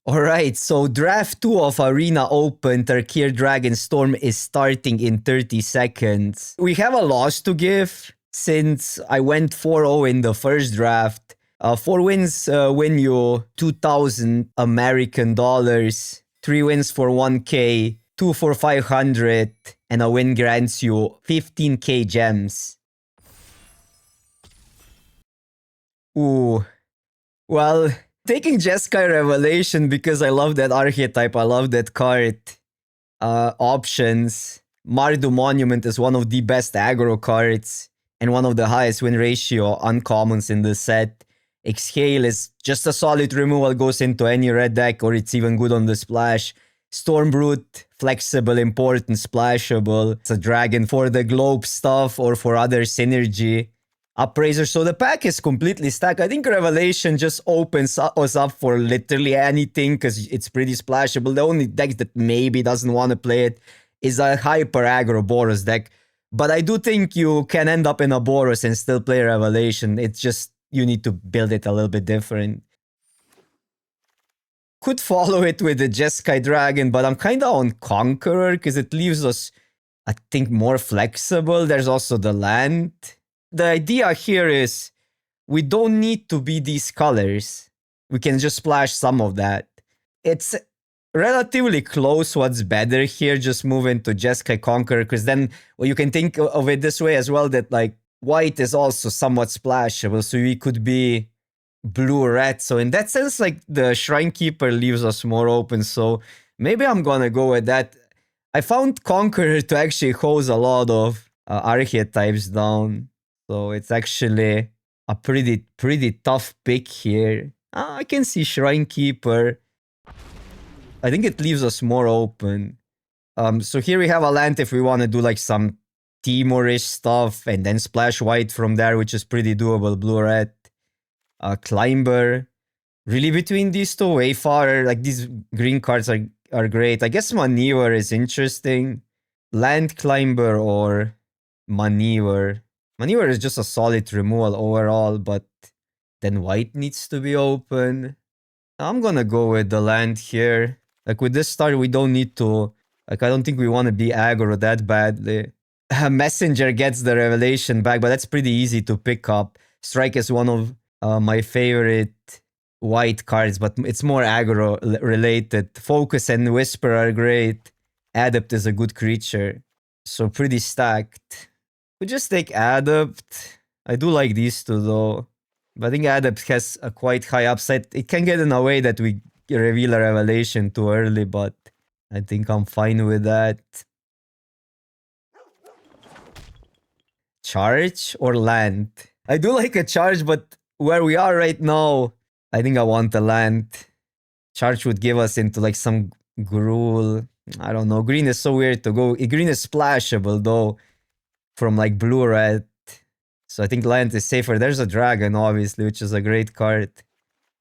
Alright, so draft 2 of Arenaopen Tarkir Dragonstorm is starting in 30 seconds. We have a loss to give since I went 4-0 in the first draft. 4 wins win you 2,000 American dollars, 3 wins for 1k, 2 for 500, and a win grants you 15k gems. Ooh. Well, taking Jeskai Revelation because I love that archetype, I love that card. Options. Mardu Monument is one of the best aggro cards and one of the highest win ratio uncommons in the set. Exhale is just a solid removal, goes into any red deck or it's even good on the splash. Stormbrute, flexible, important, splashable. It's a dragon for the globe stuff or for other synergy. Upraiser, so the pack is completely stacked. I think Revelation just opens us up for literally anything because it's pretty splashable. The only deck that maybe doesn't want to play it is a hyper aggro Boros deck. But I do think you can end up in a Boros and still play Revelation. It's just you need to build it a little bit different. Could follow it with the Jeskai Dragon, but I'm kind of on Conqueror because it leaves us, I think, more flexible. There's also the land. The idea here is we don't need to be these colors. We can just splash some of that. It's relatively close what's better here. Just move into Jeskai Conqueror because then you can think of it this way as well, that like white is also somewhat splashable. So we could be blue-red. So in that sense, like the Shrine Keeper leaves us more open. So maybe I'm gonna go with that. I found Conqueror to actually hose a lot of archetypes down. So it's actually a pretty tough pick here. I can see Shrine Keeper. I think it leaves us more open. So here we have a land if we want to do like some Timorish stuff and then splash white from there, which is pretty doable. Blue-red. Climber. Really between these two, Wayfarer. Like these green cards are great. I guess Maneuver is interesting. Land Climber or Maneuver. Maneuver is just a solid removal overall, but then white needs to be open. I'm gonna go with the land here. Like with this start, we don't need to... Like I don't think we want to be aggro that badly. Messenger gets the Revelation back, but that's pretty easy to pick up. Strike is one of my favorite white cards, but it's more aggro related. Focus and Whisper are great. Adept is a good creature. So pretty stacked. We just take Adept. I do like these two though. But I think Adept has a quite high upside. It can get in a way that we reveal a Revelation too early, but I think I'm fine with that. Charge or land? I do like a charge, but where we are right now, I think I want a land. Charge would give us into like some Gruul. I don't know. Green is so weird to go. Green is splashable though. From like blue-red. So I think land is safer. There's a dragon, obviously, which is a great card.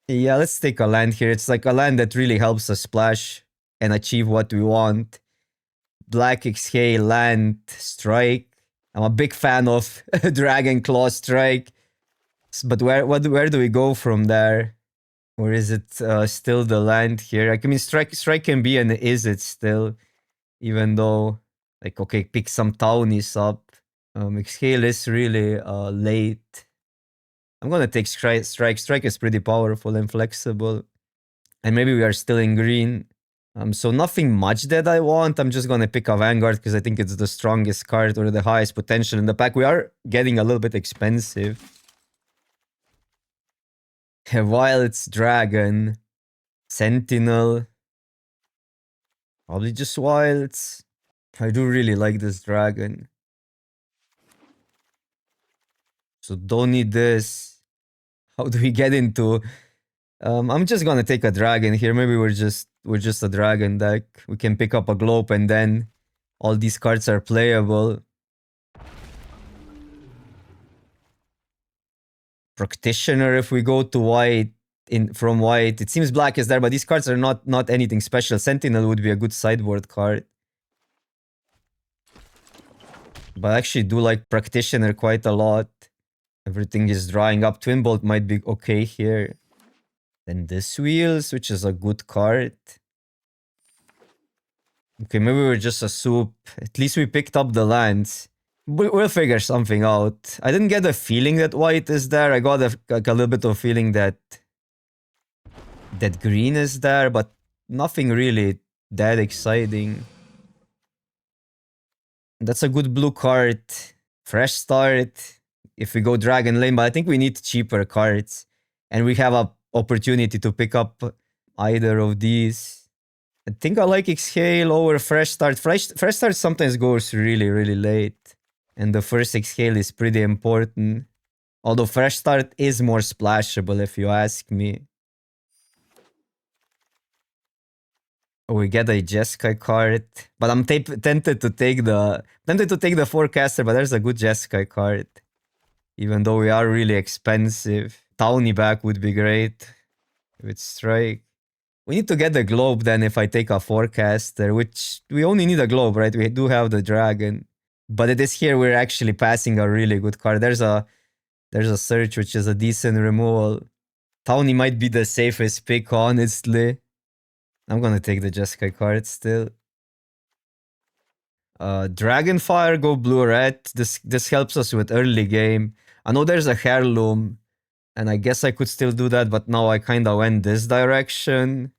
Yeah, let's take a land here. It's like a land that really helps us splash and achieve what we want. Black Exhale, land, strike. I'm a big fan of Dragon Claw Strike. But where do we go from there? Or is it still the land here? I mean, strike can be an is it still. Even though, like, okay, pick some townies up. Exhale is really late. I'm gonna take strike. Strike is pretty powerful and flexible. And maybe we are still in green. So nothing much that I want. I'm just gonna pick a Vanguard because I think it's the strongest card or the highest potential in the pack. We are getting a little bit expensive. While it's Dragon. Sentinel. Probably just Wilds. I do really like this Dragon. So don't need this. How do we get into... I'm just gonna take a dragon here. Maybe we're just a dragon deck. We can pick up a globe and then all these cards are playable. Practitioner if we go to white from white. It seems black is there, but these cards are not anything special. Sentinel would be a good sideboard card. But I actually do like Practitioner quite a lot. Everything is drying up. Twin Bolt might be okay here. Then this Wheels, which is a good card. Okay, maybe we're just a soup. At least we picked up the lands. We'll figure something out. I didn't get a feeling that white is there. I got like a little bit of feeling that green is there, but nothing really that exciting. That's a good blue card. Fresh start. If we go Dragon Lane, but I think we need cheaper cards. And we have a opportunity to pick up either of these. I think I like Exhale over Fresh Start. Fresh Start sometimes goes really, really late. And the first Exhale is pretty important. Although Fresh Start is more splashable if you ask me. Oh, we get a Jeskai card. But I'm tempted to take the Forecaster, but there's a good Jeskai card. Even though we are really expensive. Towny back would be great with Strike. We need to get the Globe then if I take a Forecaster, which we only need a Globe, right? We do have the Dragon. But it is here we're actually passing a really good card. There's a Search, which is a decent removal. Towny might be the safest pick, honestly. I'm gonna take the Jeskai card still. Dragonfire, go blue-red. This helps us with early game. I know there's a Heirloom, and I guess I could still do that, but now I kinda went this direction.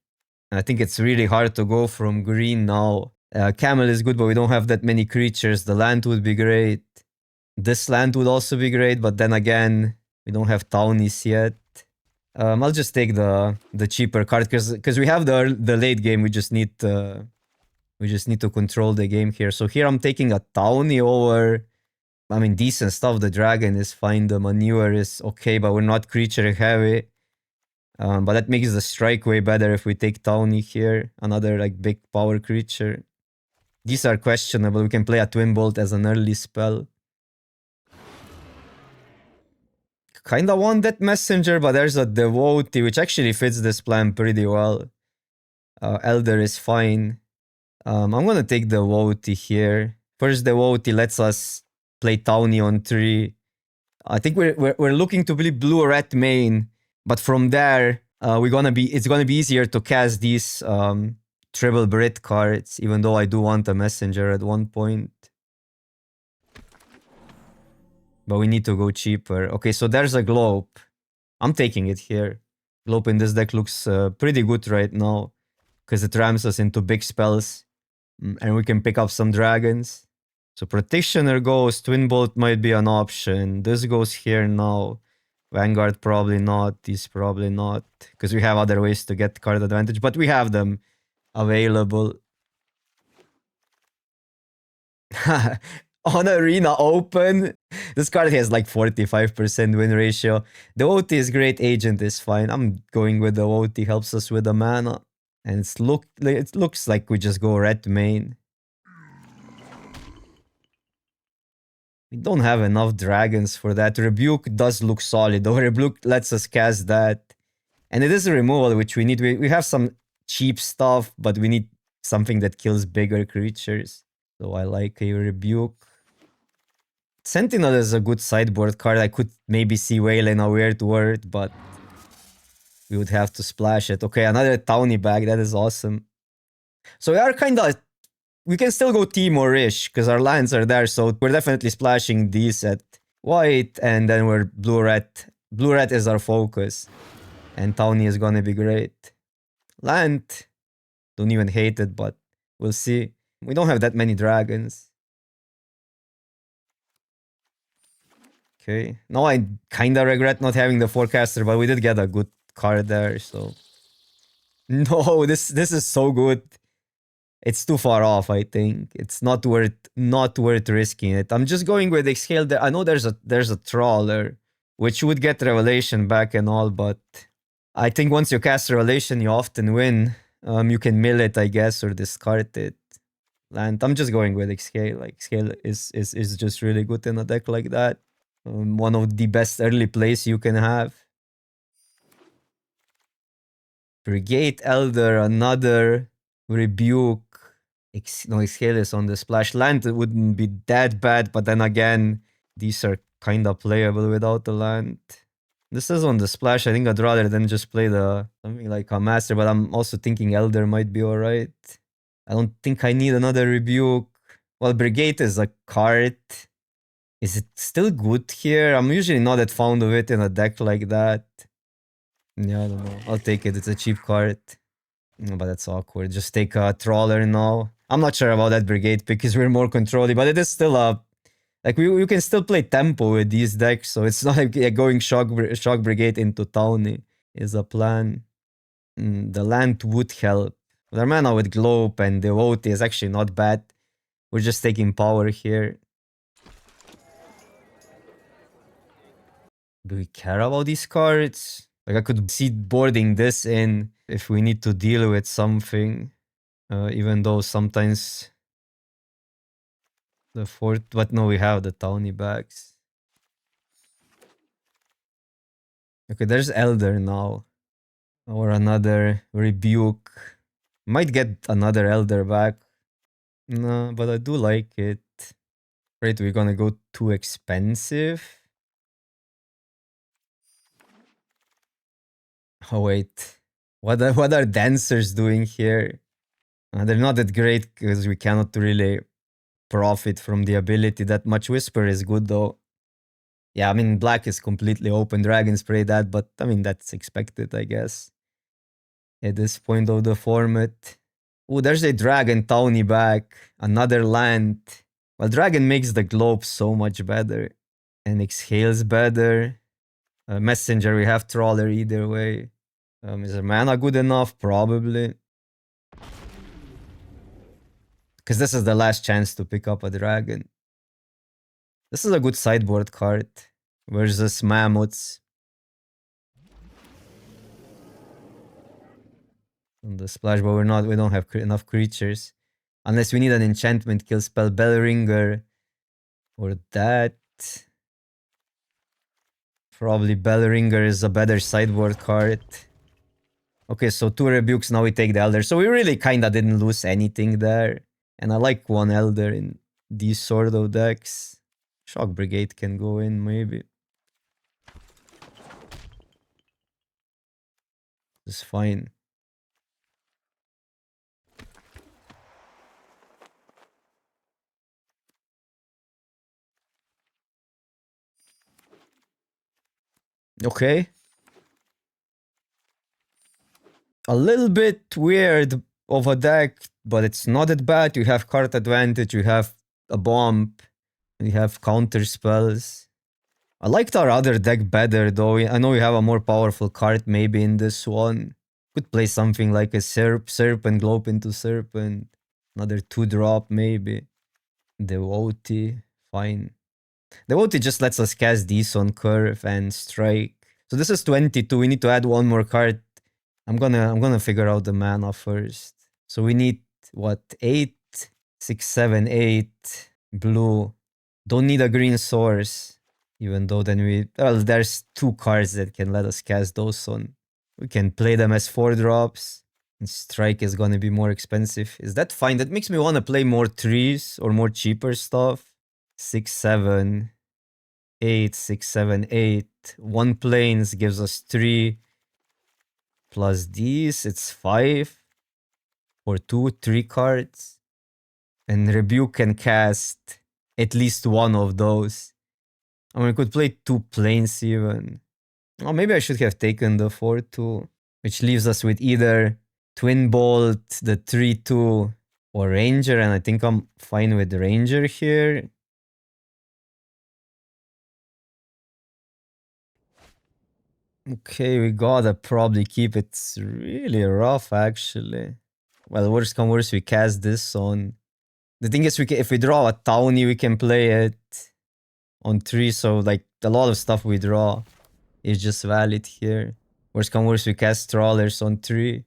And I think it's really hard to go from green now. Camel is good, but we don't have that many creatures. The land would be great. This land would also be great, but then again, we don't have townies yet. I'll just take the cheaper card because we have the late game. We just need to control the game here. So here I'm taking a townie over. I mean, decent stuff. The dragon is fine. The manure is okay, but we're not creature heavy. But that makes the strike way better if we take townie here. Another like big power creature. These are questionable. We can play a Twin Bolt as an early spell. Kinda want that messenger, but there's a devotee, which actually fits this plan pretty well. Elder is fine. I'm gonna take the devotee here. First devotee lets us play townie on 3. I think we're looking to play blue-red main, but from there it's gonna be easier to cast these triple Brit cards, even though I do want a messenger at one point. But we need to go cheaper. Okay, so there's a globe. I'm taking it here. Globe in this deck looks pretty good right now because it rams us into big spells and we can pick up some dragons. So Practitioner goes, Twin Bolt might be an option. This goes here now. Vanguard probably not, these probably not, because we have other ways to get card advantage, but we have them available. On Arenaopen, this card has like 45% win ratio. The OT is great, Agent is fine. I'm going with the OT, helps us with the mana. And it looks like we just go red main. We don't have enough dragons for that. Rebuke does look solid, though. Rebuke lets us cast that. And it is a removal, which we need. We have some cheap stuff, but we need something that kills bigger creatures. So I like a Rebuke. Sentinel is a good sideboard card. I could maybe see Whale in a weird word, but we would have to splash it. Okay, another townie bag. That is awesome. So we are kind of... We can still go Timor-ish because our lands are there. So we're definitely splashing these at white and then we're blue-red. Blue-red is our focus. And townie is gonna be great. Land. Don't even hate it, but we'll see. We don't have that many dragons. Okay. Now I kinda regret not having the forecaster, but we did get a good card there, so. No, this is so good. It's too far off, I think. It's not worth risking it. I'm just going with Exhale. I know there's a Trawler, which would get Revelation back and all, but I think once you cast Revelation, you often win. You can mill it, I guess, or discard it. Land. I'm just going with Exhale. Like Exhale is just really good in a deck like that. One of the best early plays you can have. Brigade Elder, another Rebuke. No, Exhale is on the splash. Land wouldn't be that bad, but then again, these are kind of playable without the land. This is on the splash. I think I'd rather than just play the something like a master, but I'm also thinking Elder might be alright. I don't think I need another rebuke. Well, Brigade is a card. Is it still good here? I'm usually not that fond of it in a deck like that. Yeah, I don't know. I'll take it. It's a cheap card. No, but that's awkward. Just take a Trawler now. I'm not sure about that Brigade pick because we're more controlly, but it is still a... Like, you can still play tempo with these decks, so it's not like going Shock Brigade into Towny is a plan. The land would help. Their mana with Globe and Devotee is actually not bad. We're just taking power here. Do we care about these cards? Like, I could see boarding this in if we need to deal with something. Even though sometimes the fourth... But no, we have the Towny bags. Okay, there's Elder now. Or another Rebuke. Might get another Elder back. No, but I do like it. Right, we're gonna go too expensive. Oh wait, what are dancers doing here? They're not that great because we cannot really profit from the ability that much. Whisper is good though. Yeah, I mean black is completely open. Dragons play that, but I mean that's expected, I guess. At this point of the format. Oh, there's a dragon Towny back. Another land. Well, dragon makes the globe so much better. And exhales better. Messenger, we have Trawler either way. Is the mana good enough? Probably. Because this is the last chance to pick up a dragon. This is a good sideboard card. Versus Mammoths. On the splash, but we don't have enough creatures. Unless we need an enchantment kill spell, Bellringer. Or that. Probably Bellringer is a better sideboard card. Okay, so 2 rebukes, now we take the Elder. So we really kinda didn't lose anything there. And I like 1 Elder in these sort of decks. Shock Brigade can go in, maybe. It's fine. Okay. A little bit weird of a deck, but it's not that bad. You have card advantage, you have a bomb, you have counter spells. I liked our other deck better though. I know we have a more powerful card maybe in this one. Could play something like a Serpent, Globe into Serpent. Another 2-drop maybe. Devotee, fine. Devotee just lets us cast these on Curve and Strike. So this is 22, we need to add 1 more card. I'm gonna figure out the mana first. So we need what? 8, 6, 7, 8 blue. Don't need a green source. Even though then there's 2 cards that can let us cast those on. We can play them as 4-drops. And Strike is gonna be more expensive. Is that fine? That makes me wanna play more trees or more cheaper stuff. 6, 7, 8, 6, 7, 8. 1 planes gives us 3. Plus these, it's 5. Or 2, 3 cards. And Rebuke can cast at least 1 of those. I mean, we could play 2 planes even. Oh, maybe I should have taken the 4-2. Which leaves us with either Twin Bolt, the 3-2, or Ranger. And I think I'm fine with Ranger here. Okay, we gotta probably keep it. It's really rough, actually. Well, worst come worst, we cast this on. The thing is, if we draw a Towny, we can play it on 3. So, like, a lot of stuff we draw is just valid here. Worst come worst, we cast Trawlers on 3.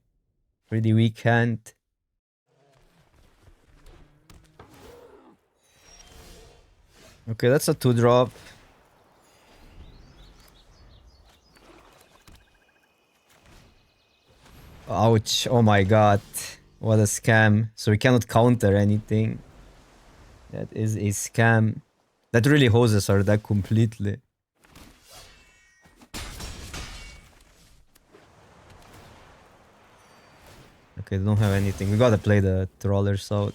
Pretty weak hand. Okay, that's a 2-drop. Ouch. Oh my god. What a scam. So we cannot counter anything. That is a scam. That really hoses our deck completely. Okay, they don't have anything. We gotta play the trawlers out.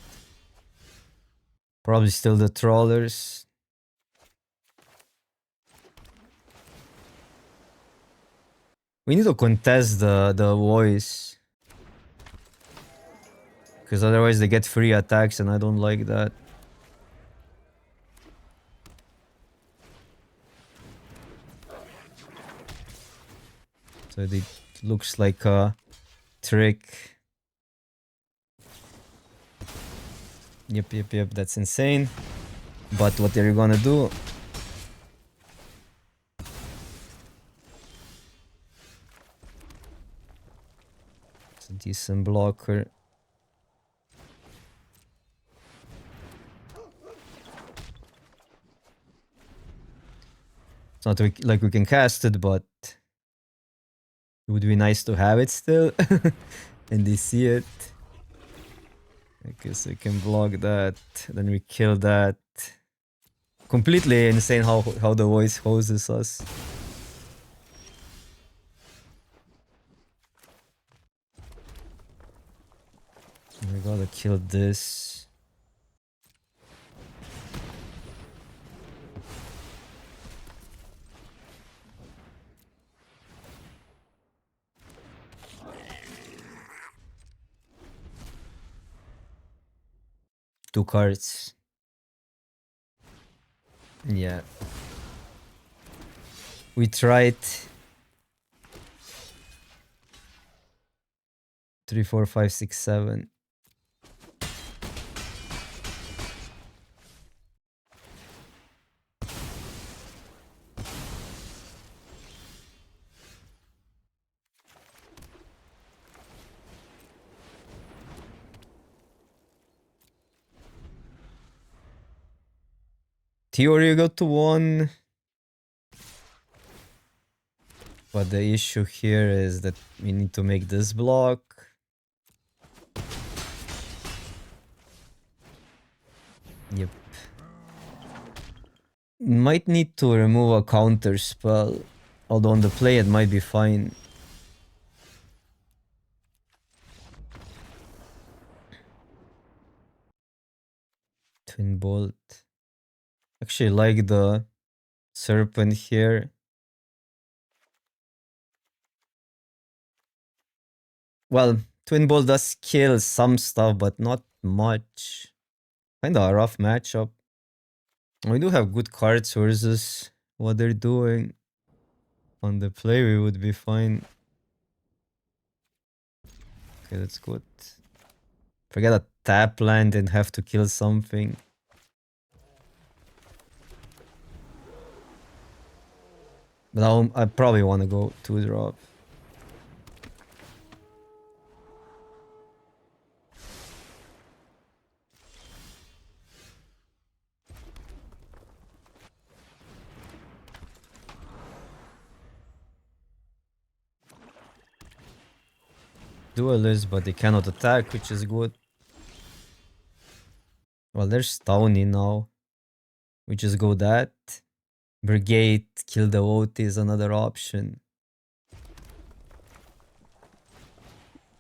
Probably still the trawlers. We need to contest the voice. Because otherwise they get free attacks and I don't like that. So it looks like a trick. Yep, that's insane. But what are you gonna do? It's a decent blocker. It's not like we can cast it, but it would be nice to have it still. And they see it. I guess we can block that. Then we kill that. Completely insane how the voice hoses us. We gotta kill this. Two cards. Yeah. We tried 3, 4, 5, 6, 7. Theory you got to 1. But the issue here is that we need to make this block. Yep. Might need to remove a counter spell. Although on the play it might be fine. Twin Bolt. Actually like the Serpent here. Well, Twin Bolt does kill some stuff, but not much. Kinda a rough matchup. We do have good cards versus what they're doing. On the play we would be fine. Okay, that's good. Forget a tap land and have to kill something. But I probably want to go 2-drop. Duelist, but they cannot attack, which is good. Well, there's Towny now. We just go that. Brigade, kill the vote is another option.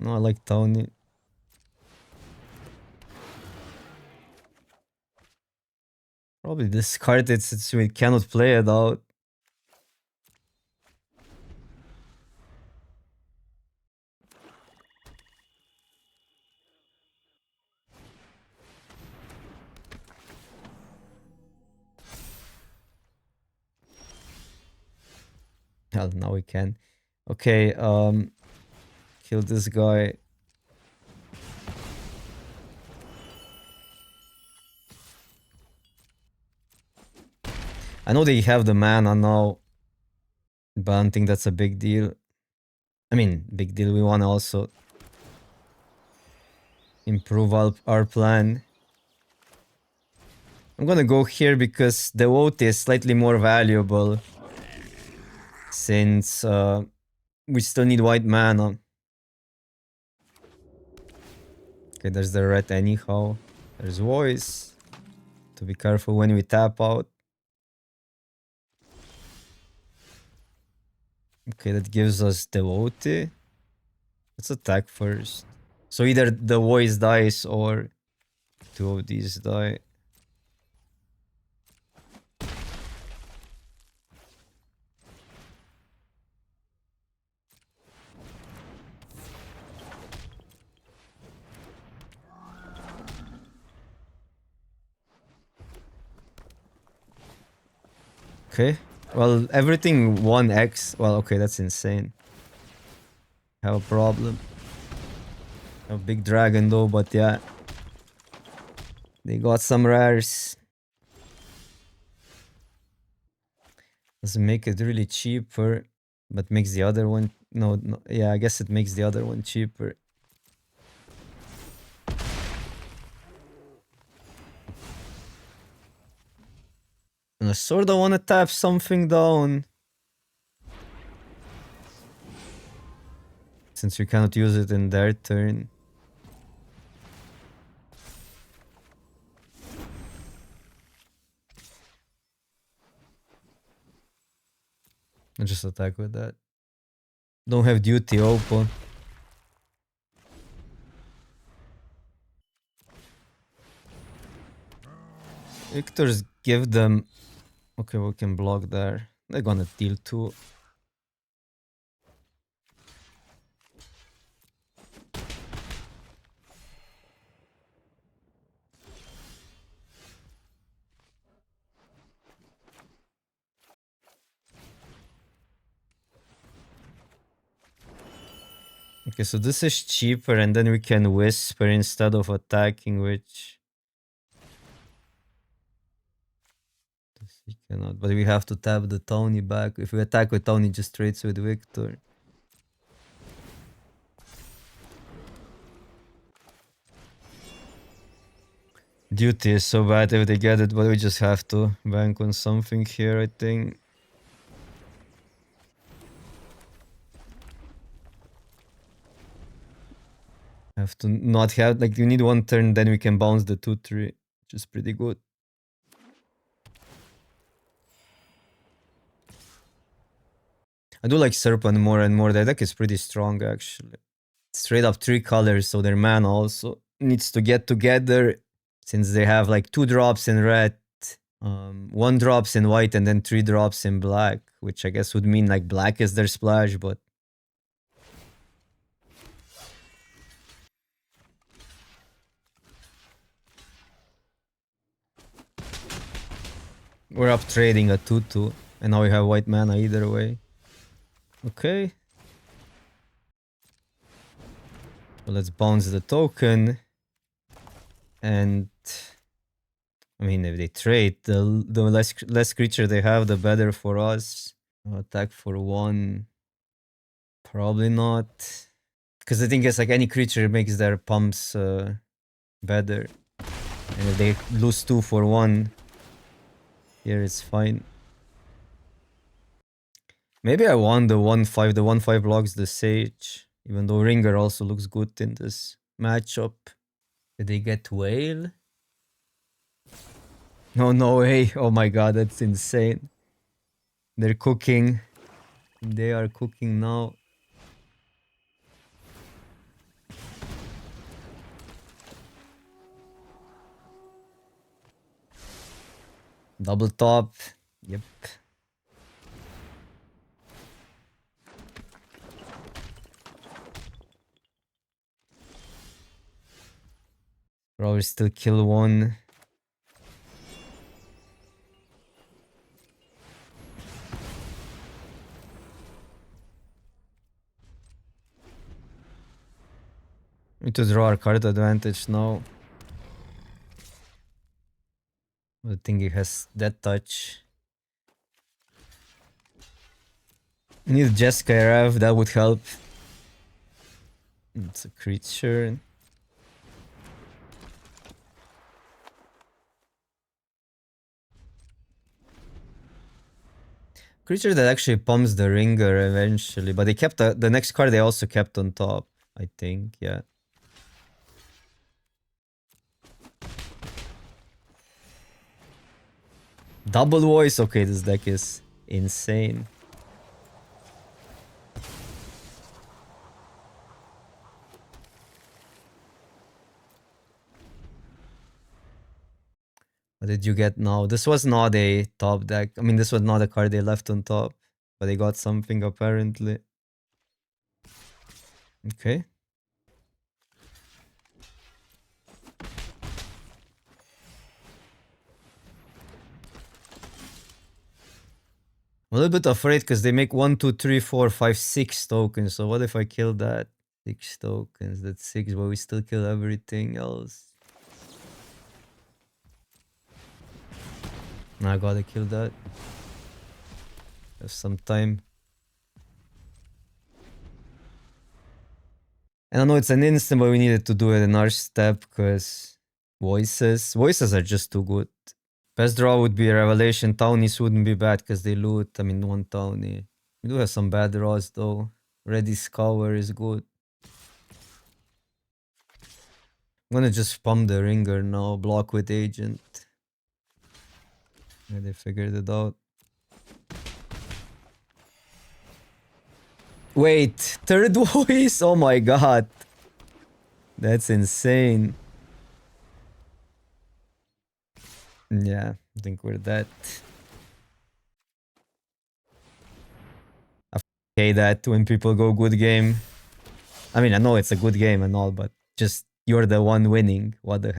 No, I like Towny. Probably discard it since we cannot play it out. Well, now we can. Okay, kill this guy. I know they have the mana now, but I don't think that's a big deal. I mean, big deal. We want to also improve our plan. I'm gonna go here because the vote is slightly more valuable. Since we still need white mana. Okay, there's the red anyhow. There's voice. To be careful when we tap out. Okay, that gives us devotee. Let's attack first. So either the voice dies or two of these die. Okay. Well, everything 1x. Well, okay, that's insane. Have a problem. A big dragon though, but yeah. They got some rares. Doesn't make it really cheaper, but makes the other one... No, yeah, I guess it makes the other one cheaper. And I sort of want to tap something down. Since we cannot use it in their turn. I'll just attack with that. Don't have duty open. Victors give them... Okay, we can block there. They're gonna deal too. Okay, so this is cheaper and then we can whisper instead of attacking, which... This we cannot, but we have to tap the Tony back. If we attack with Tony, just trades with Victor. Duty is so bad if they get it, but we just have to bank on something here, I think. Have to not have... Like, you need one turn, then we can bounce the 2-3, which is pretty good. I do like Serpent more and more. The deck is pretty strong, actually. Straight up 3 colors, so their mana also needs to get together. Since they have like 2 drops in red, 1 drops in white, and then 3 drops in black. Which I guess would mean like black is their splash, but... We're up trading a 2-2. And now we have white mana either way. Okay. So let's bounce the token. And... I mean, if they trade, the less creature they have, the better for us. Attack for 1. Probably not. Because the thing is, like, any creature makes their pumps better. And if they lose 2 for 1, here it's fine. Maybe I want the 1-5. The 1-5 blocks the Sage. Even though Ringer also looks good in this matchup. Did they get Whale? No way. Oh my god, that's insane. They're cooking. They are cooking now. Double top. Yep. Probably still kill 1. We need to draw our card advantage now. I think it has that touch. We need Jeskai Rev, that would help. It's a creature. Creature that actually pumps the Ringer eventually, but they kept the next card they also kept on top, I think, yeah. Double voice, okay, this deck is insane. What did you get now? This was not a top deck. I mean, this was not a card they left on top. But they got something apparently. Okay. I'm a little bit afraid because they make 1, 2, 3, 4, 5, 6 tokens. So what if I kill that? 6 tokens. That's 6, but we still kill everything else. I gotta kill that. Have some time. And I know it's an instant, but we needed to do it in our step because voices. Voices are just too good. Best draw would be Revelation. Townies wouldn't be bad because they loot. I mean, one Townie. We do have some bad draws though. Ready Scour is good. I'm gonna just pump the ringer now. Block with agent. Yeah, they figured it out. Wait, third voice? Oh my god. That's insane. Yeah, I think we're dead. Okay, that when people go good game. I mean, I know it's a good game and all, but just you're the one winning. What the heck?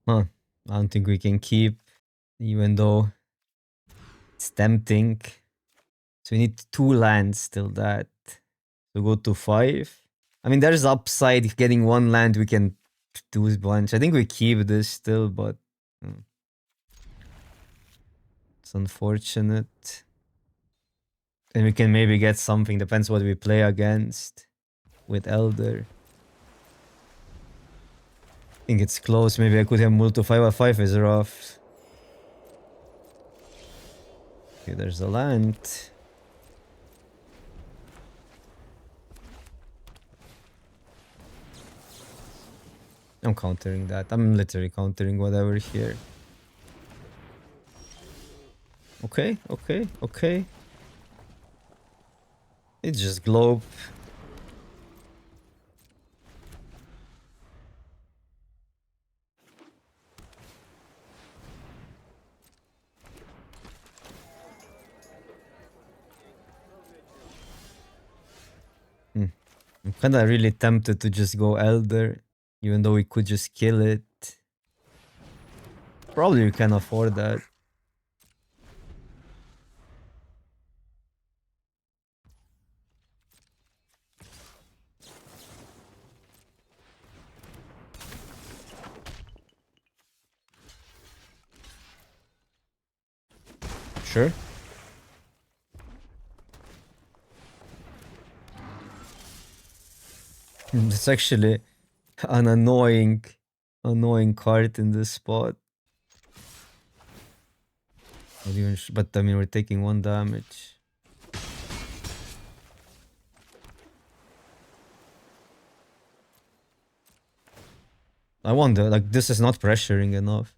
Huh. I don't think we can keep, even though it's tempting. So we need 2 lands till that. So go to 5. I mean, there's upside. Getting 1 land, we can do a bunch. I think we keep this still, but it's unfortunate. And we can maybe get something. Depends what we play against with Elder. I think it's close. Maybe I could have moved to 5/5 is rough. Okay, there's a land. I'm countering that. I'm literally countering whatever here. Okay, okay, okay. It's just globe. I'm kinda really tempted to just go Elder, even though we could just kill it. Probably we can afford that. Sure. It's actually an annoying card in this spot. Not even but I mean, we're taking 1 damage. I wonder, like, this is not pressuring enough.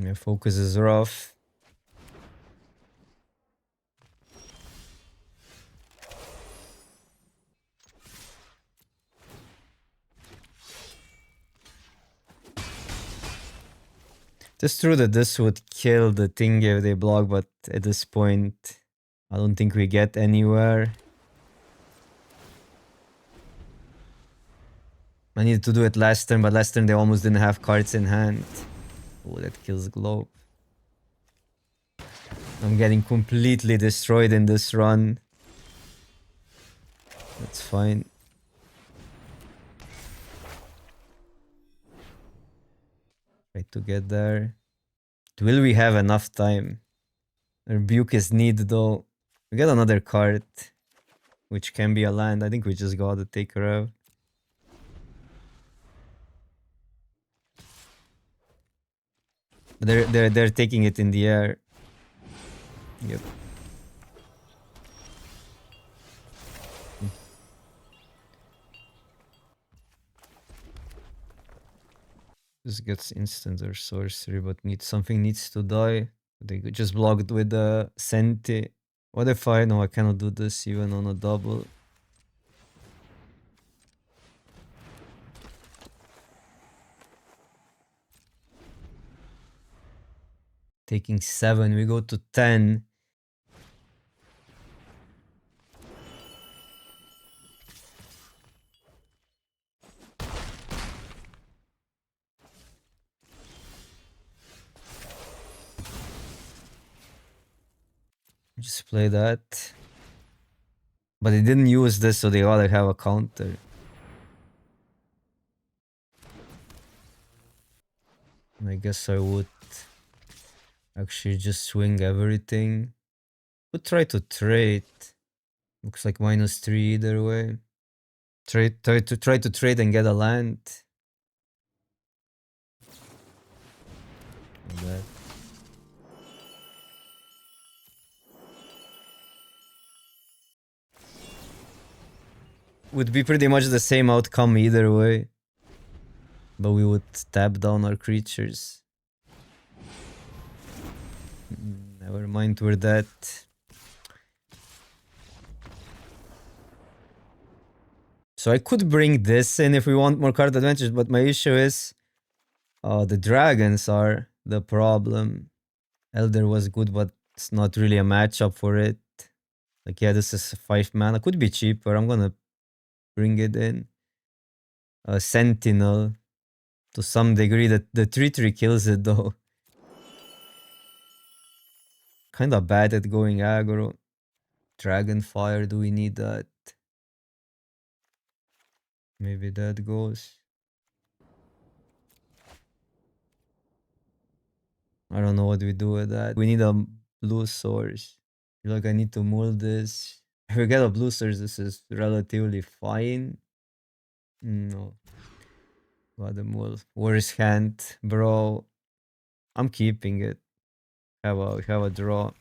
Yeah, focus is rough. It's true that this would kill the thing if they block, but at this point, I don't think we get anywhere. I needed to do it last turn, but last turn they almost didn't have cards in hand. Oh, that kills Globe. I'm getting completely destroyed in this run. That's fine. Try to get there. Will we have enough time? Rebuke is needed though. We get another card. which can be a land. I think we just gotta take Rev. They're taking it in the air. Yep. This gets instant or sorcery, but something needs to die. They could just block it with the Senti. What if I know I cannot do this even on a double? Taking 7, we go to 10. Just play that. But they didn't use this, so they gotta have a counter. I guess I would actually just swing everything. Would try to trade. Looks like -3 either way. Try to trade and get a land. Like that. Would be pretty much the same outcome either way. But we would tap down our creatures. Never mind, we're dead. So I could bring this in if we want more card advantage, but my issue is the dragons are the problem. Elder was good, but it's not really a matchup for it. Like, yeah, this is 5 mana. Could be cheaper. I'm gonna bring it in. Sentinel. To some degree, the 3/3 kills it though. Kinda bad at going aggro. Dragonfire, do we need that? Maybe that goes. I don't know what we do with that. We need a blue source. I feel like I need to mold this. If we get a blue source, this is relatively fine. No. Got the mold. Worst hand, bro. I'm keeping it. Have a draw.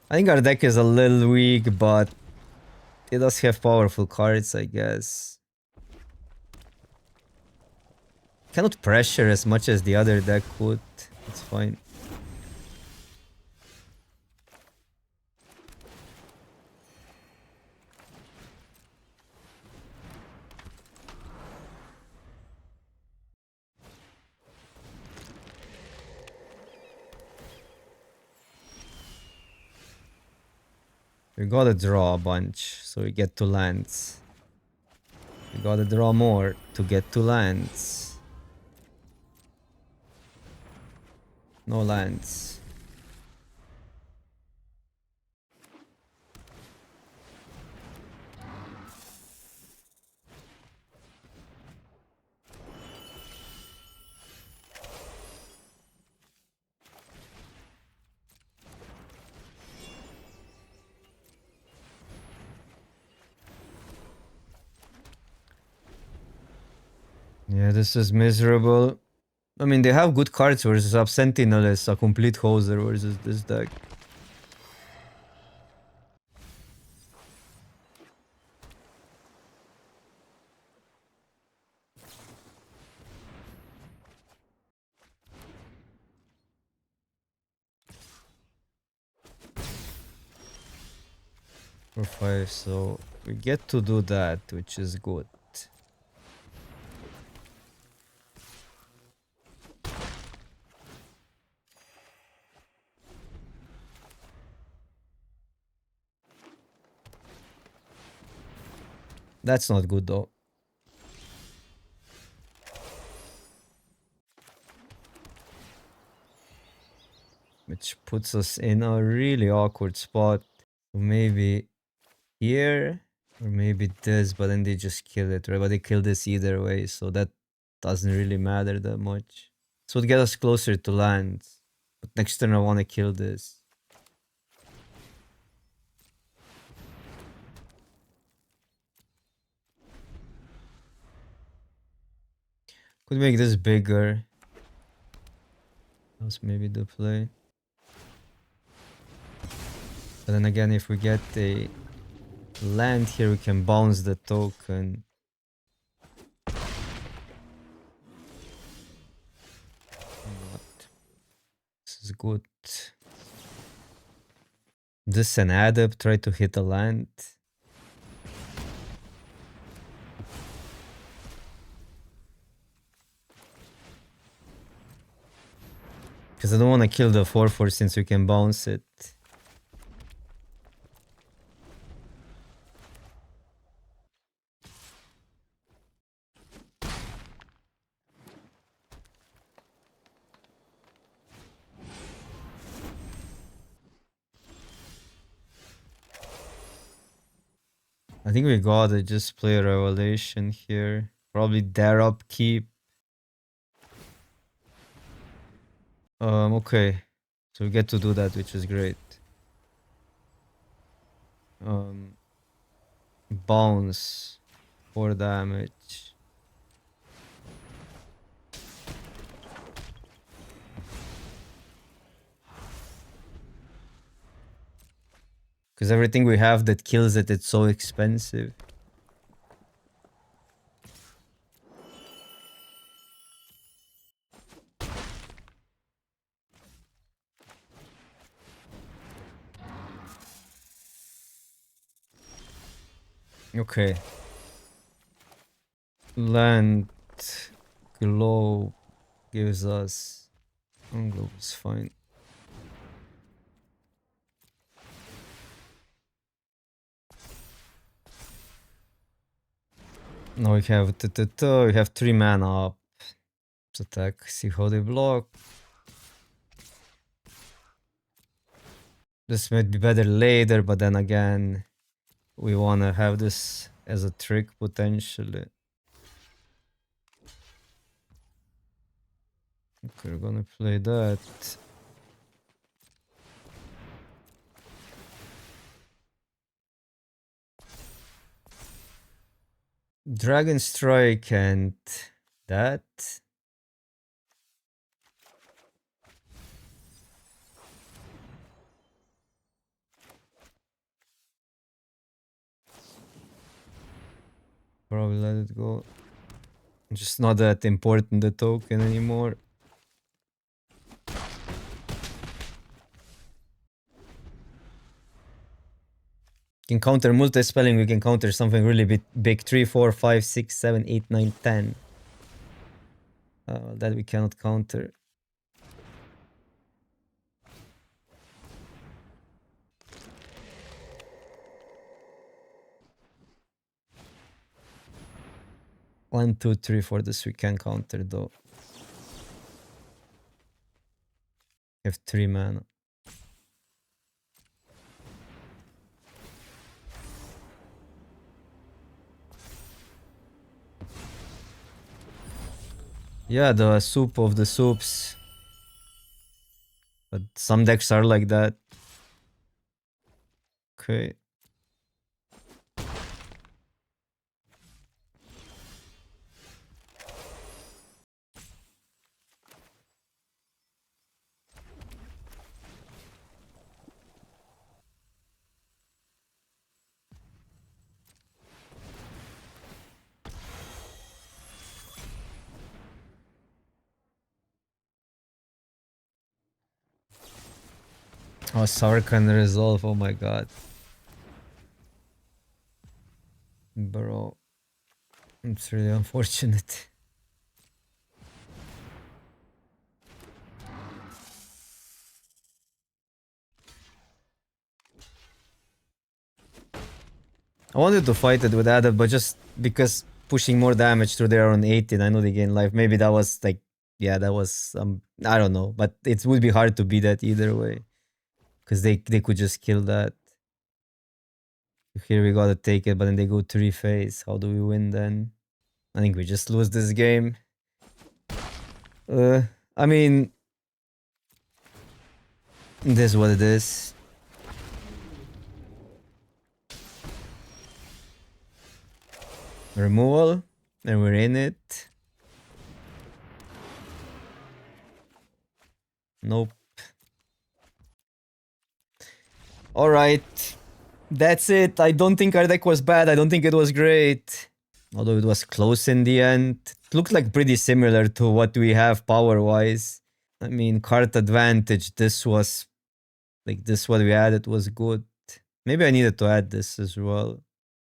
I think our deck is a little weak, but it does have powerful cards, I guess. Cannot pressure as much as the other deck could. It's fine. We gotta draw a bunch, so we get to lands. We gotta draw more to get to lands. No lands. Yeah, this is miserable. I mean, they have good cards versus Up Sentinel is a complete hoser versus this deck. For 5, so we get to do that, which is good. That's not good though. Which puts us in a really awkward spot. maybe here, or maybe this, but then they just kill it, right? But they kill this either way, so that doesn't really matter that much. So it gets us closer to land. But next turn I want to kill this. Could make this bigger. That's maybe the play. But then again, if we get a land here, we can bounce the token. What? This is good. This an adept, try to hit a land. Because I don't want to kill the 4/4 since we can bounce it. I think we gotta just play a Revelation here. Probably dare upkeep. Okay. So we get to do that, which is great. Bounce 4 damage. Because everything we have that kills it, it's so expensive. Okay. Land globe gives us... globe is fine. Now we have we have 3 mana up. Let's attack, see how they block. This might be better later, but then again, we wanna have this as a trick potentially. Okay, we're gonna play that. Dragon Strike and that. Probably let it go. Just not that important, the token anymore. Can counter multi-spelling, we can counter something really big. 3, 4, 5, 6, 7, 8, 9, 10. That we cannot counter. One, two, three, four. This we can counter though. We have 3 mana. Yeah, the soup of the soups. But some decks are like that. Okay. Oh, Sarkhan resolve, oh my god. Bro. It's really unfortunate. I wanted to fight it with Adept, but just because pushing more damage through their own 18, I know they gain life. Maybe that was like, yeah, that was, I don't know. But it would be hard to beat that either way. Because they could just kill that. Here we gotta take it, but then they go 3-phase. How do we win then? I think we just lose this game. I mean, this is what it is. Removal, and we're in it. Nope. Alright. That's it. I don't think our deck was bad. I don't think it was great. Although it was close in the end. It looked like pretty similar to what we have power-wise. I mean, card advantage, this was... Like, this what we had, it was good. Maybe I needed to add this as well.